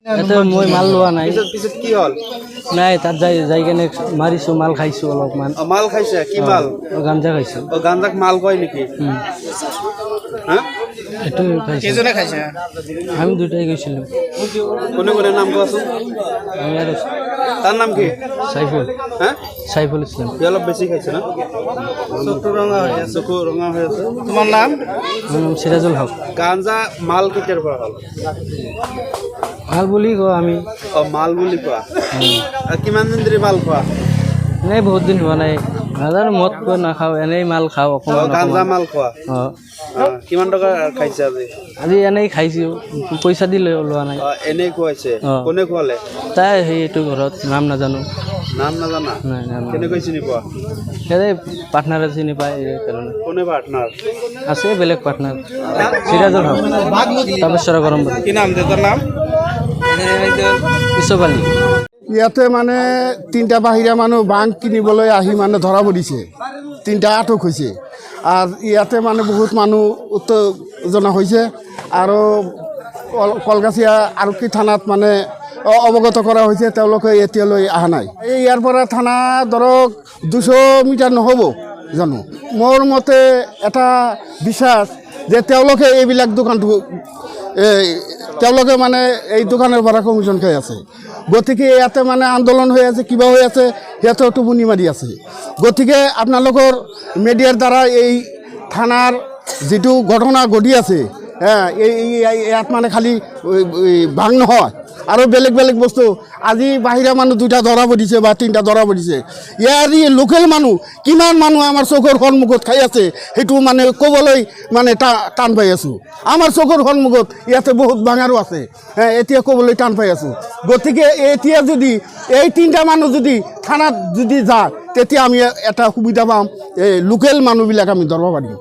এতে মই মাল লোৱা নাই। পিছত কি হল? নাই তাত যাই কেনে মাৰিছো, মাল খাইছো অলপমান। মাল খাইছে? কি মাল? গাঞ্জা খাইছো। গাঞ্জাক মাল কয় নেকি? হ্যাঁ এইটো খাইছো। কেজনে খাইছে? আমি দুটাই গৈছিলো। কোনে কোনে নাম কোৱাচোন? আমি আৰু তার নাম কি? সাইফুল। হ্যাঁ সাইফুল ইসলাম। সি অলপ বেশি খাইছে না? চকু রঙা হয়ে আছে। চকু রঙা হয়ে আছে। তোমার নাম? মোৰ নাম সিৰাজুল হক। গাঞ্জা মাল কেতিয়াৰ পৰা হল? মাল বুলি কওঁ আমি। মাল বুলি কোৱা। আৰু কিমান দিন ধৰি মাল খোৱা? এনেই বহুত দিন হোৱা নাই। নাজানো, মদ খোৱা নাখাওঁ, এনেই মাল খাওঁ অকণমান। গাঞ্জা মাল খোৱা? কিমান টকা খাইছে আজি? আজি এনেই খাইছো, পইচা দি লোৱা নাই। এনেই খুৱাইছে? কোনে খুৱালে? তাই সেইটো ঘৰত নাম নাজানো। নাম নাজানা? নাই নাম। কেনেকৈ চিনি পোৱা? সেই পাৰ্টনাৰে চিনি পায় এই কাৰণে। কোনে পাৰ্টনাৰ? আছে বেলেগ পাৰ্টনাৰ। সিৰাজুল হক, তাপেশ্বৰা গৰম। কি নাম দেউতাৰ নাম? ইছফ আলী। ইয়াতে মানে তিনিটা বাহিৰা মানুহ বাং কিনিবলৈ আহি মানে ধৰা পৰিছে, তিনিটা আটক হৈছে। আৰু ইয়াতে মানে বহুত মানুহ উত্তেজনা হৈছে আৰু কলগাছিয়া আৰক্ষী থানাত মানে অৱগত কৰা হৈছে, তেওঁলোকে এতিয়ালৈ অহা নাই। ইয়াৰ পৰা থানা ধৰক 200 মিটাৰ নহ'ব জানো। মোৰ মতে এটা বিশ্বাস যে তেওঁলোকে এইবিলাক দোকানটো তেওঁলোকে মানে এই দোকানৰ পৰা কমিশ্যন খাই আছে। গতিকে ইয়াতে মানে আন্দোলন হৈ আছে, কিবা হৈ আছে, সিহঁতে টোপনি মাৰি আছে। গতিকে আপোনালোকৰ মিডিয়াৰ দ্বাৰা এই থানাৰ যিটো ঘটনা ঘটি আছে, ইয়াত মানে খালি ভাং নহয় আৰু বেলেগ বেলেগ বস্তু। আজি বাহিৰা মানুহ 2টা ধৰা পৰিছে বা 3টা ধৰা পৰিছে। ইয়াৰ লোকেল মানুহ কিমান মানুহ আমাৰ চকুৰ সন্মুখত খাই আছে সেইটো মানে ক'বলৈ মানে টান পাই আছোঁ। আমাৰ চকুৰ সন্মুখত ইয়াতে বহুত ভাঙাৰো আছে, এতিয়া ক'বলৈ টান পাই আছোঁ। গতিকে এতিয়া যদি এই 3টা মানুহ যদি থানাত যদি যায়, তেতিয়া আমি এটা সুবিধা পাম, এই লোকেল মানুহবিলাক আমি ধৰিব পাৰিম।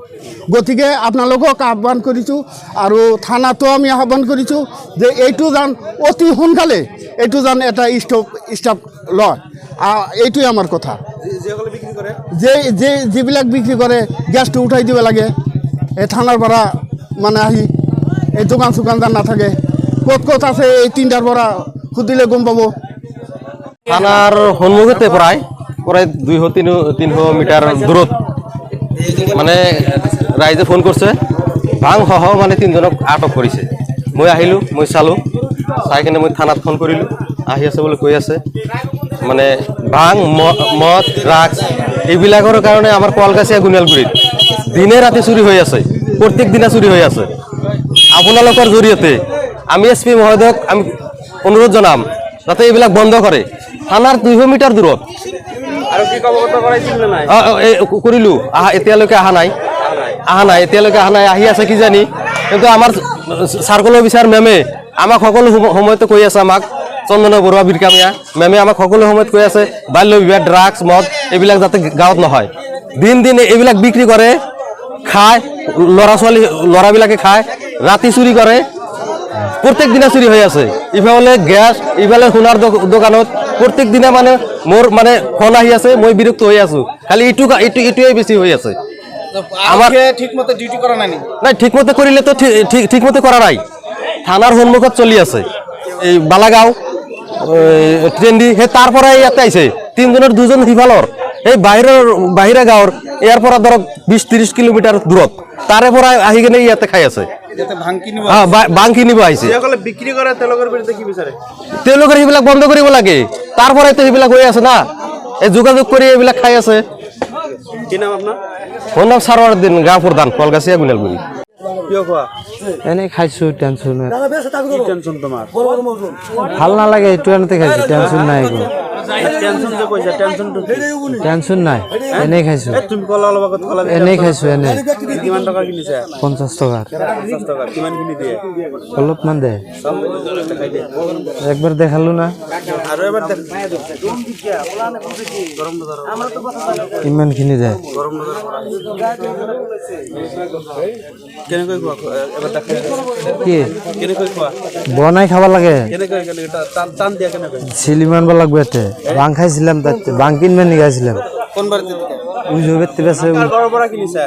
গতিকে আপোনালোকক আহ্বান কৰিছোঁ আৰু থানাতো আমি আহ্বান কৰিছোঁ যে এইটো যেন অতি সোনকালে এইটো যেন এটা ষ্টাফ লয়। এইটোৱে আমাৰ কথা। যিবিলাক বিক্ৰী কৰে গেছটো উঠাই দিব লাগে। এই থানাৰ পৰা মানে আহি এই দোকান চোকান যেন নাথাকে। ক'ত ক'ত আছে এই 3টাৰ পৰা সুধিলে গম পাব। থানার সন্মুখতে প্রায় 200-300 মিটার দূরত মানে রাইজে ফোন করছে, ভাং সহ মানে 3জনক আটক করেছে। মই আহিলোঁ, মই চালোঁ, চাই কিনে মই থানাত ফোন কৰিলোঁ, আহি আছে বুলি কৈ আছে। মানে ভাং মদ ড্ৰাগছ এইবিলাকৰ কাৰণে আমাৰ কলগাছিয়া গুণিয়ালগুৰিত দিনে ৰাতি চুৰি হৈ আছে, প্ৰত্যেক দিনা চুৰি হৈ আছে। আপোনালোকৰ জৰিয়তে আমি SP মহোদয়ক আমি অনুৰোধ জনাম যাতে এইবিলাক বন্ধ কৰে। থানাৰ 200 মিটাৰ দূৰত আৰু কি অৱগত কৰাইছিল নে নাই? কৰিলোঁ, এতিয়ালৈকে অহা নাই, এতিয়ালৈকে অহা নাই। আহি আছে কি জানি, কিন্তু আমাৰ চাৰ্কল অফিচাৰ মেমে আমাক সকলো সময়তে কৈ আছে, আমাক চন্দনা বৰুৱা বিৰকামিয়া মেমে আমাক সকলো সময়ত কৈ আছে বাল্য বিবাহ ড্ৰাগছ মদ এইবিলাক যাতে গাঁৱত নহয়। দিন দিন এইবিলাক বিক্ৰী কৰে, খায়, ল'ৰাবিলাকে খায়, ৰাতি চুৰি কৰে, প্ৰত্যেক দিনা চুৰি হৈ আছে। ইফালে গেছ, ইফালে সোণাৰ দোকানত প্ৰত্যেক দিনা মানে মোৰ মানে ফোন আহি আছে, মই বিৰক্ত হৈ আছোঁ। খালি এইটোৱে বেছি হৈ আছে। আমাৰ ঠিকমতে ডিউটি কৰা নাই? নাই, ঠিকমতে কৰিলেতো ঠিকমতে কৰা নাই। থানাৰ সন্মুখত চলি আছে, এই বালাগাঁও ট্ৰেণ্ডি, সেই তাৰ পৰাই ইয়াতে আহিছে 3জনৰ 2জন সিফালৰ এই বাহিৰা গাঁৱৰ, ইয়াৰ পৰা ধৰক 20-30 কিলোমিটাৰ দূৰত, তাৰে পৰা আহি কিনে ইয়াতে খাই আছে। ভাং কিনিব আহিছে। বিক্ৰী কৰে তেওঁলোকৰ বিৰুদ্ধে কি বিচাৰে? তেওঁলোকৰ সেইবিলাক বন্ধ কৰিব লাগে। তাৰ পৰাইতো সেইবিলাক হৈ আছে না, এই যোগাযোগ কৰি এইবিলাক খাই আছে। কি নাম আপোনাৰ? মোৰ নাম সাৰৱাৰউদ্দিন, গাঁও প্ৰধান, কলগাছিয়া গুণিয়ালগুৰি। কিয় খোৱা? এনেই খাইছোঁ, টেনশ্যন। কি টেনশ্যন তোমাৰ? ভাল নালাগে, এইটো এনেতে খাইছোঁ, টেনশ্যন নাই একো। টেনশ্যন যে কৈছা, টেনশ্যনটো কি? টেনশ্যন নাই, এনেই খাইছোঁ। তুমি ক'লা অলপ আগত ক'লা এনেই খাইছোঁ, এনেই। কিমান টকা কিনিছা? 50 টকা। 50 টকা। কিমান কিনি দিয়ে? অলপমান দে। দেখাই দিয়ে। একবাৰ দেখালোঁ না, আৰু এবাৰ ইমানখিনি যায়। কেনেকৈ খোৱা? এবাৰ দেখাই কি কেনেকৈ খোৱা? বনাই খাব লাগে, কেনেকৈ টান দিয়া কেনেকৈ? চিলি মাৰিব লাগব। ইয়াতে বাং খাইছিলাম, তাতে বাং কিনবা নিগাইছিলাম। কোন বাৰীতে? ঘৰৰ পৰা কিনিছা?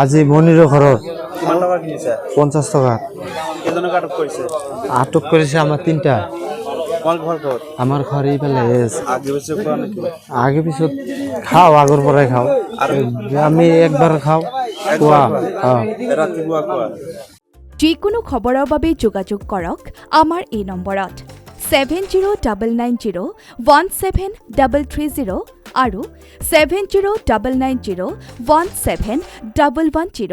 আজি মনিৰৰ ঘৰত। কিমান টকা কিনিছে 50 টাকা কেইজনক আটক কৰিছে আটক করেছে আমার 3টা তোমাৰ ঘৰ ক'ত আমার ঘর এই পেলে আগে পিছে খোৱা নেকি আগে পিছত খাও আগর পরে খাও আমি একবার খাও খোৱা ৰাতিপুৱা খোৱা যিকোনো খবৰৰ বাবে যোগাযোগ কৰক আমাৰ এই নম্বৰত 7099017330 আৰু 7099017110